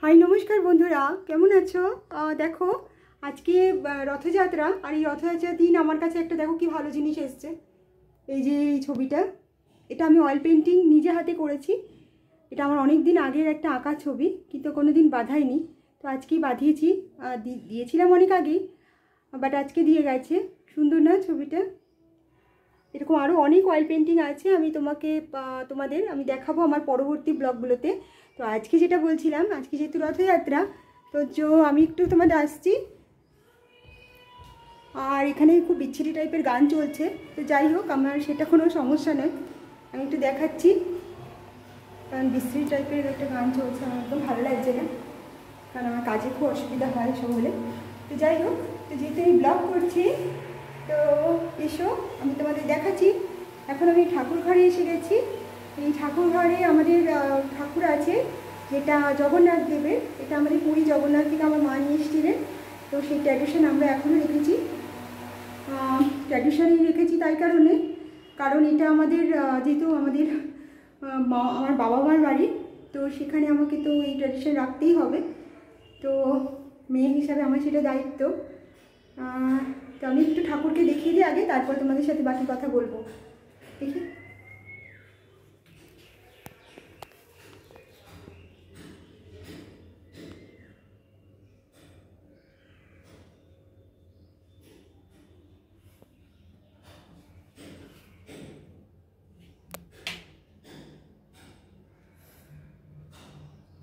High নমস্কার বন্ধুরা, কেমন আছো? দেখো আজকে রথযাত্রা, আর এই রথযাত্রার দিন আমার কাছে একটা দেখো কি ভালো জিনিস এসছে। এই যে এই ছবিটা, এটা আমি অয়েল পেন্টিং নিজে হাতে করেছি। এটা আমার অনেক দিন আগের একটা আঁকা ছবি, কিন্তু কোনো দিন বাঁধাইনি। তো আজকেই বাঁধিয়েছি, দিয়েছিলাম অনেক আগেই, বাট আজকে দিয়ে গেছে। সুন্দর না ছবিটা? এরকম আরও অনেক অয়েল পেন্টিং আছে, আমি তোমাদের আমি দেখাবো আমার পরবর্তী ব্লগগুলোতে। তো আজকে যেটা বলছিলাম, আজকে যেহেতু রথযাত্রা, তো আমি একটু তোমাদের আসছি, আর এখানে খুব বিচ্ছিরি টাইপের গান চলছে। তো যাই হোক, আমার সেটা কোনো সমস্যা নয়, আমি একটু দেখাচ্ছি। কারণ বিচ্ছিরি টাইপের একটা গান চলছে, আমার একদম ভালো লাগছে না, কারণ আমার কাজে খুব অসুবিধা হয় সব হলে। তো যাই হোক, তো যেহেতু আমি ব্লগ করছি, তো এসো আমি তোমাদের দেখাচ্ছি। এখন আমি ঠাকুর ঘরে এসে গেছি। এই ঠাকুর ঘরে আমাদের ঠাকুর আছে, যেটা জগন্নাথ দেবের। এটা আমাদের পুরী জগন্নাথ থেকে আমার মা নিয়ে এসেছিলেন। তো সেই ট্র্যাডিশন আমরা এখনও রেখেছি। ট্র্যাডিশনই রেখেছি তাই কারণ এটা আমাদের যেহেতু আমাদের আমার বাবা মার বাড়ি, তো সেখানে আমাকে তো এই ট্র্যাডিশন রাখতেই হবে। তো মেয়ে হিসাবে আমার সেটা দায়িত্ব। তো আমি একটু ঠাকুরকে দেখিয়ে দিই আগে, তারপর তোমাদের সাথে বাকি কথা বলবো। দেখি।